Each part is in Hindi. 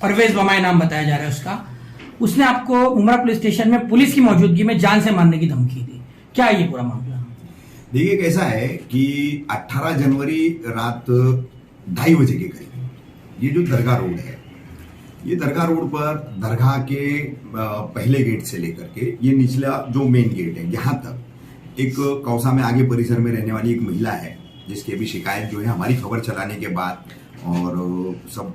परवेज बमाई नाम बताया जा रहा है उसका, उसने आपको उमरा पुलिस स्टेशन में पुलिस की मौजूदगी में जान से मारने की धमकी दी। क्या है ये पूरा मामला? देखिए कैसा है कि 18 जनवरी रात 2:30 बजे के करीब ये जो दरगाह रोड है, ये दरगाह रोड पर दरगाह के पहले गेट से लेकर के ये निचला जो मेन गेट है यहाँ तक एक कौसा में आगे परिसर में रहने वाली एक महिला है, जिसकी अभी शिकायत जो है हमारी खबर चलाने के बाद और सब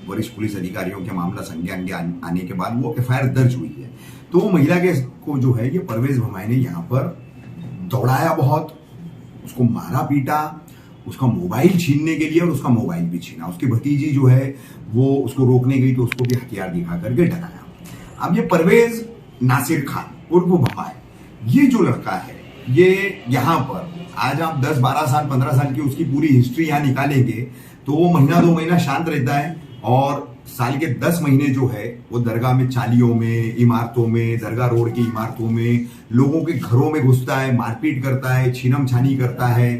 वरिष्ठ पुलिस अधिकारियों के मामला संज्ञान के आने के बाद वो एफआईआर दर्ज हुई है। तो वो महिला के को जो है ये परवेज भमाई ने यहाँ पर दौड़ाया, बहुत उसको मारा पीटा, उसका मोबाइल छीनने के लिए और उसका मोबाइल भी छीना। उसकी भतीजी जो है वो उसको रोकने गई तो उसको भी हथियार दिखा करके डराया। अब ये परवेज नासिर खान उर्फ भमाई, ये जो लड़का है ये यहाँ पर आज आप 10, 12 साल, 15 साल की उसकी पूरी हिस्ट्री यहाँ निकालेंगे तो वो महीना 2 महीना शांत रहता है और साल के 10 महीने जो है वो दरगाह में, चालियों में, इमारतों में, दरगाह रोड की इमारतों में, लोगों के घरों में घुसता है, मारपीट करता है, छीनम छानी करता है,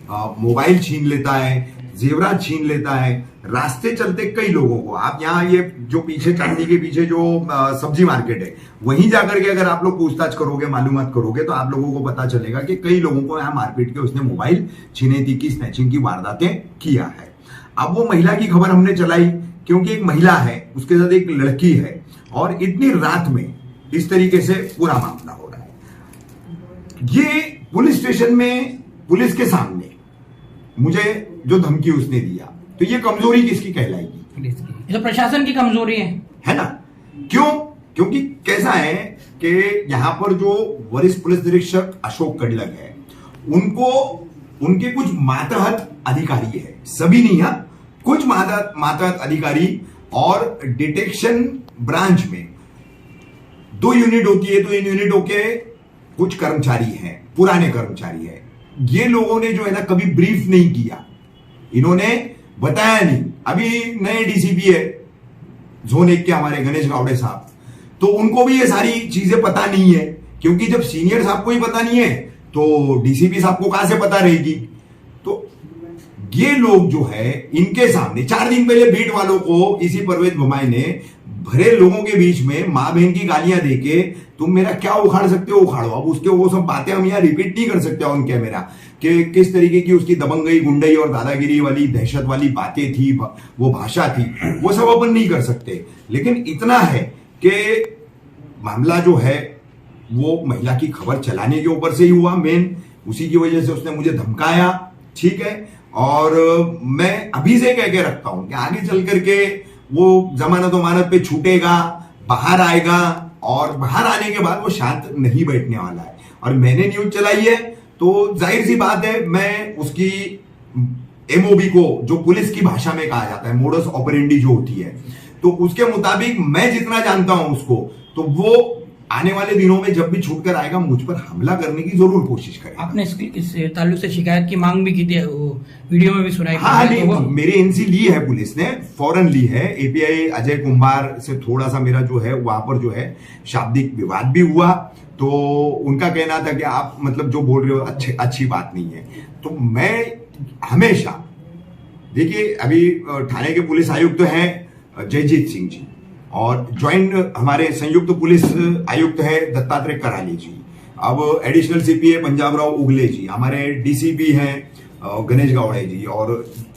मोबाइल छीन लेता है, जेवरात छीन लेता है। रास्ते चलते कई लोगों को, आप यहाँ ये जो पीछे चांदी के पीछे जो सब्जी मार्केट है वहीं जाकर के अगर आप लोग पूछताछ करोगे, मालूमात करोगे तो आप लोगों को पता चलेगा कि कई लोगों को यहाँ मारपीट के उसने मोबाइल छीनैती की, स्नैचिंग की वारदातें किया है। अब वो महिला की खबर हमने चलाई क्योंकि एक महिला है, उसके साथ एक लड़की है और इतनी रात में इस तरीके से पूरा मामला हो रहा है। ये पुलिस स्टेशन में पुलिस के सामने मुझे जो धमकी उसने दिया, तो ये कमजोरी किसकी कहलाएगी? ये तो प्रशासन की कमजोरी है ना? क्यों? क्योंकि कैसा है कि यहां पर जो वरिष्ठ पुलिस निरीक्षक अशोक कडलक है, उनको उनके कुछ मातहत अधिकारी है, सभी नहीं है, कुछ मातहत अधिकारी और डिटेक्शन ब्रांच में 2 यूनिट होती है, तो इन यूनिटों के कुछ कर्मचारी हैं, पुराने कर्मचारी हैं। ये लोगों ने जो है ना कभी ब्रीफ नहीं किया, इन्होंने बताया नहीं। अभी नए डीसीपी है जोन 1 के हमारे गणेश गावड़े साहब, तो उनको भी ये सारी चीजें पता नहीं है, क्योंकि जब सीनियर साहब को ही पता नहीं है तो डीसीपी साहब को कहां से पता रहेगी। तो ये लोग जो है इनके सामने 4 दिन पहले बीट वालों को इसी परवेज भमाई ने भरे लोगों के बीच में मां बहन की गालियां देके तुम मेरा क्या उखाड़ सकते हो उखाड़ो। अब उसके वो सब बातें हम यहाँ रिपीट नहीं कर सकते ऑन कैमरा कि किस तरीके की उसकी दबंगई, गुंडई और दादागिरी वाली, दहशत वाली बातें थी, वो भाषा थी, वो सब अपन नहीं कर सकते। लेकिन इतना है कि मामला जो है वो महिला की खबर चलाने के ऊपर से ही हुआ, मेन उसी की वजह से उसने मुझे धमकाया, ठीक है। और मैं अभी से कह के रखता हूं कि आगे चल करके वो जमानत वमानत पे छूटेगा, बाहर आएगा और बाहर आने के बाद वो शांत नहीं बैठने वाला है। और मैंने न्यूज चलाई है तो जाहिर सी बात है मैं उसकी एमओबी को, जो पुलिस की भाषा में कहा जाता है मोडस ऑपरेंडी जो होती है, तो उसके मुताबिक मैं जितना जानता हूं उसको, तो वो आने वाले दिनों में जब भी छूट कर आएगा मुझ पर हमला करने की जरूर कोशिश करेगा। आपने इस ताल्लुक से शिकायत की मांग भी की थी, वीडियो में भी सुनाई। हाँ, तो मेरी एनसी ली है पुलिस ने, फौरन ली है। एपीआई अजय कुंभार से थोड़ा सा मेरा जो है वहां पर जो है शाब्दिक विवाद भी हुआ, तो उनका कहना था कि आप मतलब जो बोल रहे हो अच्छी बात नहीं है। तो मैं हमेशा, देखिए अभी थाने के पुलिस आयुक्त हैं जयजीत सिंह जी और ज्वाइंट हमारे संयुक्त पुलिस आयुक्त है दत्तात्रेय कराली जी, अब एडिशनल सीपी है पंजाब राव उगले जी, हमारे डीसीपी हैं गणेश गावड़े जी और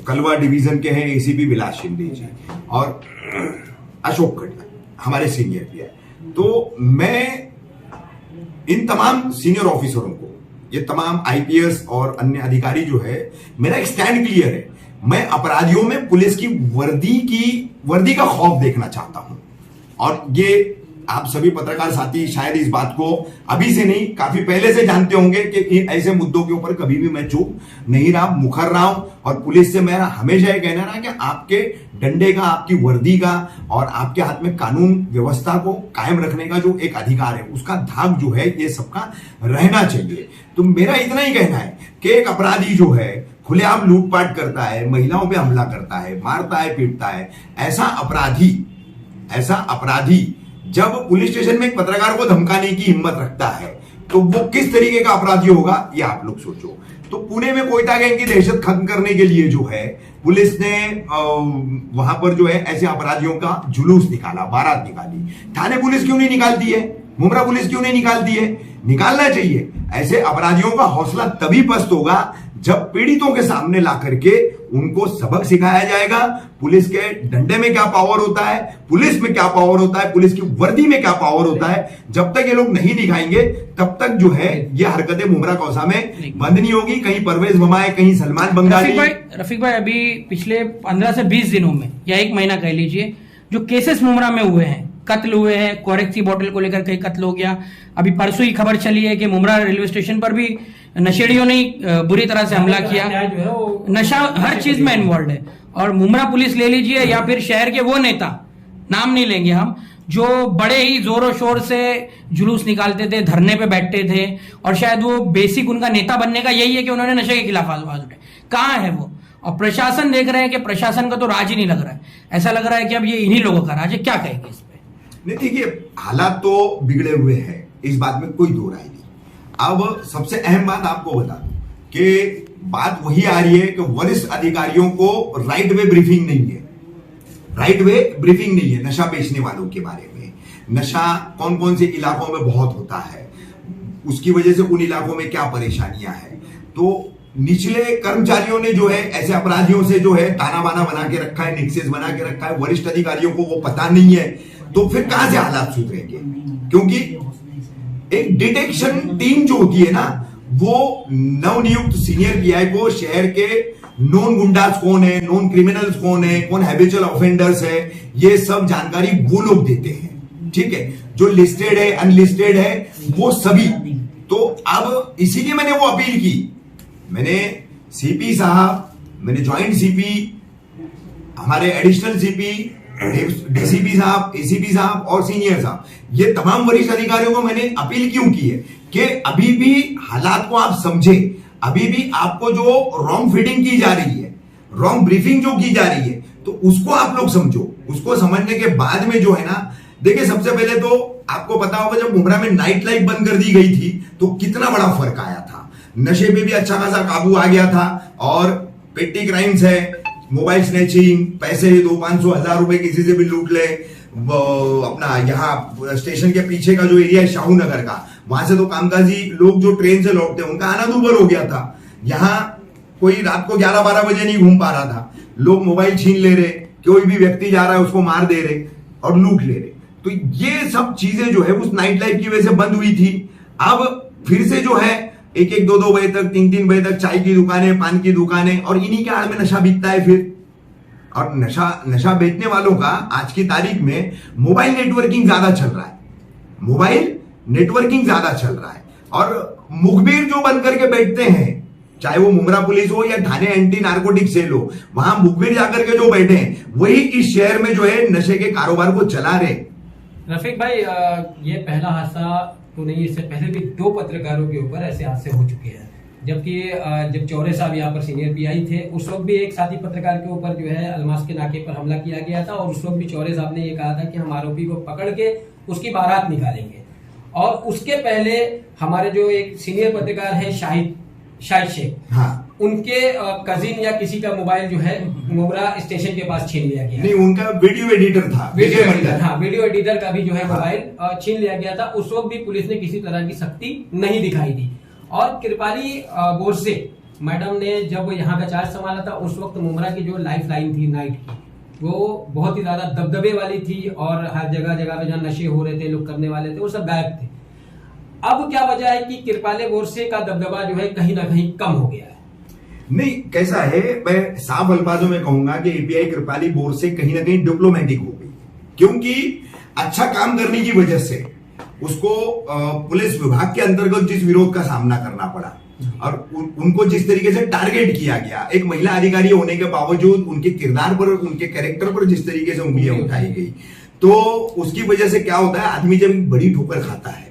कलवा डिवीजन के हैं एसीपी विलास शिंदे जी और अशोक कडलक हमारे सीनियर भी है। तो मैं इन तमाम सीनियर ऑफिसरों को, ये तमाम आईपीएस और अन्य अधिकारी जो है, मेरा एक स्टैंड क्लियर है। मैं अपराधियों में पुलिस की वर्दी का खौफ देखना चाहता हूं और ये आप सभी पत्रकार साथी शायद इस बात को अभी से नहीं काफी पहले से जानते होंगे कि ऐसे मुद्दों के ऊपर कभी भी मैं चुप नहीं रहा, मुखर रहा हूं। और पुलिस से मेरा हमेशा यह कहना रहा कि आपके डंडे का, आपकी वर्दी का और आपके हाथ में कानून व्यवस्था को कायम रखने का जो एक अधिकार है, उसका धाक जो है ये सबका रहना चाहिए। तो मेरा इतना ही कहना है कि एक अपराधी जो है खुलेआम लूटपाट करता है, महिलाओं पे हमला करता है, मारता है, पीटता है, ऐसा अपराधी जब पुलिस स्टेशन में एक पत्रकार को धमकाने की हिम्मत रखता है तो वो किस तरीके का अपराधी होगा ये आप लोग सोचो। तो पुणे में कोयटा गैंग की दहशत खत्म करने के लिए जो है पुलिस ने वहां पर जो है ऐसे अपराधियों का जुलूस निकाला, बारात निकाली। थाने पुलिस क्यों नहीं निकालती है, मुमरा पुलिस क्यों नहीं निकालती है? निकालना चाहिए। ऐसे अपराधियों का हौसला तभी पस्त होगा जब पीड़ितों के सामने ला करके उनको सबक सिखाया जाएगा। पुलिस के डंडे में क्या पावर होता है, पुलिस में क्या पावर होता है, पुलिस की वर्दी में क्या पावर होता है। जब तक ये लोग नहीं दिखाएंगे तब तक जो है ये हरकतें मुमरा कौसा में बंद नहीं होगी। कहीं परवेज बमाए, कहीं सलमान बंगाली। रफीक भाई अभी पिछले 15 से 20 दिनों में या एक महीना कह लीजिए जो केसेस मुमरा में हुए हैं, कत्ल हुए हैं, कोरेक्स की बोतल को लेकर कई कत्ल हो गया। अभी परसों ही खबर चली है कि मुमरा रेलवे स्टेशन पर भी नशेड़ियों ने बुरी तरह से हमला किया। नशा हर चीज में इन्वॉल्व है। और मुमरा पुलिस ले लीजिए या फिर शहर के वो नेता, नाम नहीं लेंगे हम, जो बड़े ही जोरों शोर से जुलूस निकालते थे, धरने पे बैठते थे, और शायद वो बेसिक उनका नेता बनने का यही है कि उन्होंने नशे के खिलाफ आवाज उठाई। कहाँ है वो? और प्रशासन देख रहे हैं कि प्रशासन का तो राज ही नहीं लग रहा है। ऐसा लग रहा है कि अब ये इन्हीं लोगों का राज है। क्या कहेंगे इस पे? नहीं देखिए, हालात तो बिगड़े हुए हैं, इस बात में कोई दो राय नहीं। अब सबसे अहम बात आपको बता दूं कि बात वही आ रही है कि वरिष्ठ अधिकारियों को राइट वे ब्रीफिंग नहीं है। राइट वे ब्रीफिंग नहीं है नशा बेचने वालों के बारे में। नशा कौन कौन से इलाकों में बहुत होता है, उसकी वजह से उन इलाकों में क्या परेशानियां हैं। तो निचले कर्मचारियों ने जो है ऐसे अपराधियों से जो है ताना बाना बना के रखा है, निक्सेस बना के रखा है। वरिष्ठ अधिकारियों को वो पता नहीं है, तो फिर कहां से हालात सुधरेंगे? क्योंकि एक डिटेक्शन टीम जो होती है ना, वो नवनियुक्त सीनियर पीआई को शहर के नॉन गुंडास कौन है, नॉन क्रिमिनल्स कौन है, कौन हैबिचुअल ऑफेंडर्स है, ये सब जानकारी वो लोग देते हैं। ठीक है, जो लिस्टेड है, अनलिस्टेड है, वो सभी। तो अब इसीलिए मैंने वो अपील की। मैंने सीपी साहब, मैंने ज्वाइंट सीपी, हमारे एडिशनल सीपी, डीसीपी साहब, एसीपी साहब और सीनियर साहब, ये तमाम वरिष्ठ अधिकारियों को मैंने अपील क्यों की है कि अभी भी हालात को आप समझे। अभी भी आपको जो रॉन्ग फीडिंग की जा रही है, रॉन्ग ब्रीफिंग जो की जा रही है, तो उसको आप लोग समझो। उसको समझने के बाद में जो है ना, देखिए सबसे पहले तो आपको पता होगा जब मुमरा में नाइट लाइफ बंद कर दी गई थी तो कितना बड़ा फर्क आया था। नशे पे भी अच्छा खासा काबू आ गया था। और पेटी क्राइम्स है, मोबाइल स्नैचिंग, पैसे 200-500 हजार रुपए किसी से भी लूट ले। अपना यहाँ स्टेशन के पीछे का जो एरिया है शाहू नगर का, वहां से तो कामकाजी लोग जो ट्रेन से लौटते हैं उनका आना दूभर हो गया था। यहाँ कोई रात को 11-12 बजे नहीं घूम पा रहा था। लोग मोबाइल छीन ले रहे, कोई भी व्यक्ति जा रहा है उसको मार दे रहे और लूट ले रहे। तो ये सब चीजें जो है उस नाइट लाइफ की वजह से बंद हुई थी। अब फिर से जो है 1-1, 2-2 बजे तक, 3-3 बजे तक चाय की दुकानें, पान की दुकानें, और इन्हीं के आड़ में नशा बिकता है फिर। और नशा बेचने वालों का आज की तारीख में मोबाइल नेटवर्किंग ज्यादा चल रहा है। मोबाइल नेटवर्किंग ज्यादा चल रहा है। और मुखबिर जो बन करके बैठते हैं, चाहे वो मुमरा पुलिस हो या थाने एंटी नार्कोटिक सेल हो, वहां मुखबिर जाकर के जो बैठे हैं वही इस शहर में जो है नशे के कारोबार को चला रहे। रफीक भाई, ये पहला हादसा तो नहीं, इससे पहले भी 2 पत्रकारों के ऊपर ऐसे हादसे हो चुके हैं। जबकि जब चौरे साहब यहाँ पर सीनियर पीआई थे, उस वक्त भी एक साथी पत्रकार के ऊपर जो है अलमास के नाके पर हमला किया गया था। और उस वक्त भी चौरे साहब ने ये कहा था कि हम आरोपी को पकड़ के उसकी बारात निकालेंगे। और उसके पहले हमारे जो एक सीनियर पत्रकार है शाहिद शेख, हाँ, उनके कजिन या किसी का मोबाइल जो है मुमरा स्टेशन के पास छीन लिया गया। नहीं, उनका वीडियो एडिटर था, वीडियो एडिटर का भी जो है मोबाइल छीन लिया गया था। उस वक्त भी पुलिस ने किसी तरह की सख्ती नहीं दिखाई दी। और कृपाली बोरसे मैडम ने जब यहाँ का चार्ज संभाला था, उस वक्त मुमरा की जो लाइफ लाइन थी नाइट की, वो बहुत ही ज्यादा दबदबे वाली थी। और हर जगह जगह पे जहाँ नशे हो रहे थे, लोग करने वाले थे, वो सब गायब थे। अब क्या वजह है कि कृपाली बोरसे का दबदबा जो है कहीं ना कहीं कम हो गया है? नहीं, कैसा है, मैं साफ अल्फाजों में कहूंगा कि एपीआई कृपाली बोरसे कहीं ना कहीं डिप्लोमेटिक हो गई। क्योंकि अच्छा काम करने की वजह से उसको पुलिस विभाग के अंतर्गत जिस विरोध का सामना करना पड़ा और उनको जिस तरीके से टारगेट किया गया, एक महिला अधिकारी होने के बावजूद उनके किरदार पर, उनके कैरेक्टर पर जिस तरीके से उंगलियां उठाई गई, तो उसकी वजह से क्या होता है, आदमी जब बड़ी ठोकर खाता है,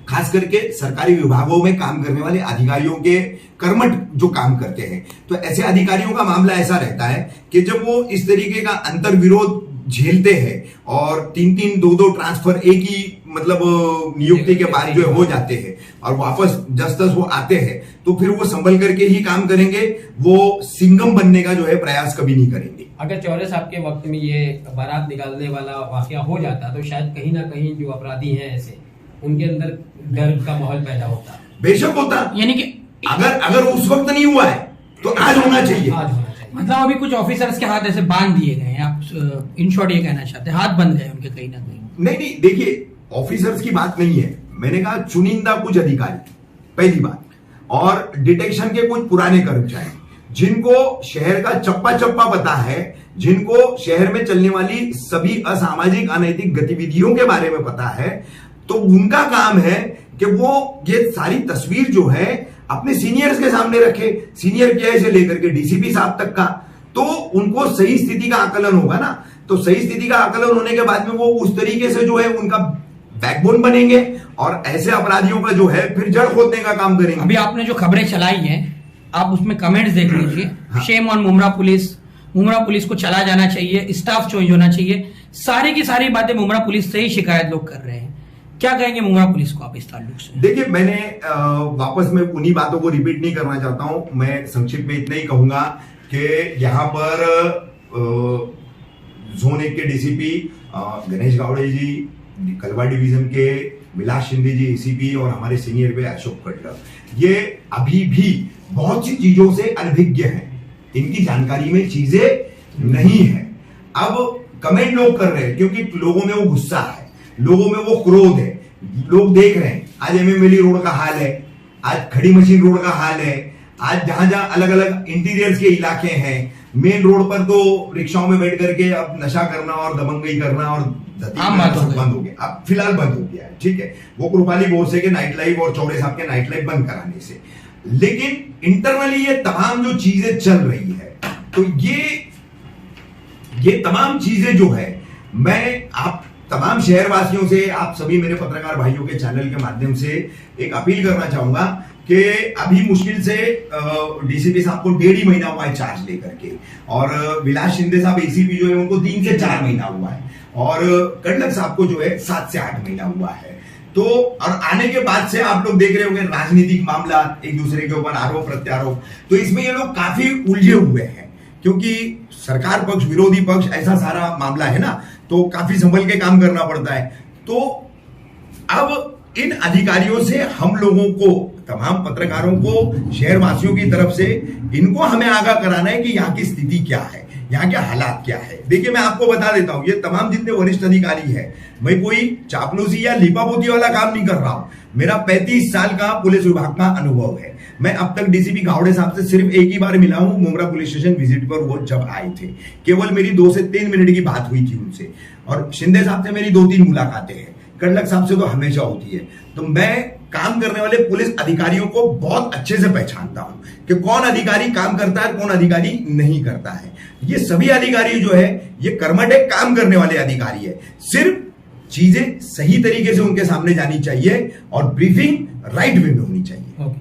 खास करके सरकारी विभागों में काम करने वाले अधिकारियों के कर्मठ जो काम करते हैं, तो ऐसे अधिकारियों का मामला ऐसा रहता है कि जब वो इस तरीके का अंतर विरोध झेलते हैं और 3-3, 2-2 ट्रांसफर एक ही मतलब नियुक्ति के बाद जो है हो जाते हैं और वापस जस तस वो आते हैं, तो फिर वो संभल करके ही काम करेंगे, वो सिंघम बनने का जो है प्रयास कभी नहीं करेंगे। अगर चौरे साहब के वक्त में ये बारात निकालने वाला वाकया हो जाता तो शायद कहीं ना कहीं जो अपराधी हैं ऐसे उनके अंदर डर का माहौल पैदा होता। बेशक होता, यानी कि अगर उस वक्त नहीं हुआ है तो आज होना चाहिए। आज होना चाहिए। मतलब अभी कुछ ऑफिसर्स के हाथ ऐसे बांध दिए गए हैं, आप इन शॉर्ट ये कहना चाहते हैं, हाथ बंद गए उनके कहीं ना कहीं? नहीं, देखिए ऑफिसर्स की बात नहीं है, मैंने कहा चुनिंदा कुछ अधिकारी, पहली बात, और डिटेक्शन के कुछ पुराने कर्मचारी जिनको शहर का चप्पा चप्पा पता है, जिनको शहर में चलने वाली सभी असामाजिक अनैतिक गतिविधियों के बारे में पता है, तो उनका काम है कि वो ये सारी तस्वीर जो है अपने सीनियर्स के सामने रखे। सीनियर क्या है से लेकर के डीसीपी साहब तक का, तो उनको सही स्थिति का आकलन होगा ना, तो सही स्थिति का आकलन होने के बाद में वो उस तरीके से जो है उनका बैकबोन बनेंगे और ऐसे अपराधियों का जो है फिर जड़ खोदने का काम करेंगे। अभी आपने जो खबरें चलाई हैं, आप उसमें कमेंट्स देख लीजिए। हाँ। शेम ऑन मुमरा पुलिस को चला जाना चाहिए, स्टाफ चेंज होना चाहिए, सारी की सारी बातें मुमरा पुलिस से ही शिकायत लोग कर रहे हैं। क्या कहेंगे मुमरा पुलिस को आप इस ताल्लुक से? देखिए, मैंने वापस में उन्हीं बातों को रिपीट नहीं करना चाहता हूं, मैं संक्षिप्त में इतना ही कहूंगा कि यहां पर जोन 1 के डीसीपी गणेश गावड़े जी, कलवा डिवीजन के विलास शिंदे जी एसीपी और हमारे सीनियर पे अशोक कटलर, ये अभी भी बहुत सी चीजों से अनभिज्ञ हैं, इनकी जानकारी में चीजें नहीं है। अब कमेंट लोग कर रहे हैं क्योंकि लोगों में वो गुस्सा है, लोगों में वो क्रोध है, लोग देख रहे हैं आज एमएमएलई रोड का हाल है, आज खड़ी मशीन रोड का हाल है, आज जहां जहां अलग अलग इंटीरियर्स के इलाके हैं, मेन रोड पर तो रिक्शाओं में बैठ करके अब नशा करना और दबंगई करना और बंद हो गया, अब फिलहाल बंद हो गया है, ठीक है, वो कृपाली बोरसे के नाइट लाइफ और चौड़े साहब के नाइट लाइफ बंद कराने से। लेकिन इंटरनली ये तमाम जो चीजें चल रही है, तो ये तमाम चीजें जो है, मैं आप तमाम शहरवासियों से, आप सभी मेरे पत्रकार भाइयों के चैनल के माध्यम से एक अपील करना चाहूंगा कि अभी मुश्किल से डीसीपी साहब को 1.5 महीना हुआ है चार्ज लेकर के, और विलास शिंदे साहब एसीपी जो है उनको 3 से 4 महीना हुआ है, और कटलक साहब को जो है 7 से 8 महीना हुआ है। तो और आने के बाद से आप लोग देख रहे होंगे राजनीतिक मामला, एक दूसरे के ऊपर आरोप प्रत्यारोप, तो इसमें ये लोग काफी उलझे हुए हैं क्योंकि सरकार पक्ष विरोधी पक्ष ऐसा सारा मामला है ना, तो काफी संभल के काम करना पड़ता है। तो अब इन अधिकारियों से हम लोगों को, तमाम पत्रकारों को, शहरवासियों की तरफ से इनको हमें आगाह कराना है कि यहाँ की स्थिति क्या है, यहाँ के हालात क्या है। देखिए, मैं आपको बता देता हूं, ये तमाम जितने वरिष्ठ अधिकारी हैं, मैं कोई चापलूसी या लिपापोती वाला काम नहीं कर रहा हूं, मेरा 35 साल का पुलिस विभाग का अनुभव है। मैं अब तक डीसीपी गावड़े साहब से सिर्फ एक ही बार मिला हूं, मुमरा पुलिस स्टेशन विजिट पर वो जब आए थे, केवल मेरी 2 से 3 मिनट की बात हुई थी उनसे, और शिंदे साहब से मेरी 2-3 मुलाकातें हैं, कटलक साहब से तो हमेशा होती है। तो मैं काम करने वाले पुलिस अधिकारियों को बहुत अच्छे से पहचानता हूं कि कौन अधिकारी काम करता है, कौन अधिकारी नहीं करता है। ये सभी अधिकारी जो है ये कर्मठ काम करने वाले अधिकारी है, सिर्फ चीजें सही तरीके से उनके सामने जानी चाहिए और ब्रीफिंग राइट वे में होनी चाहिए।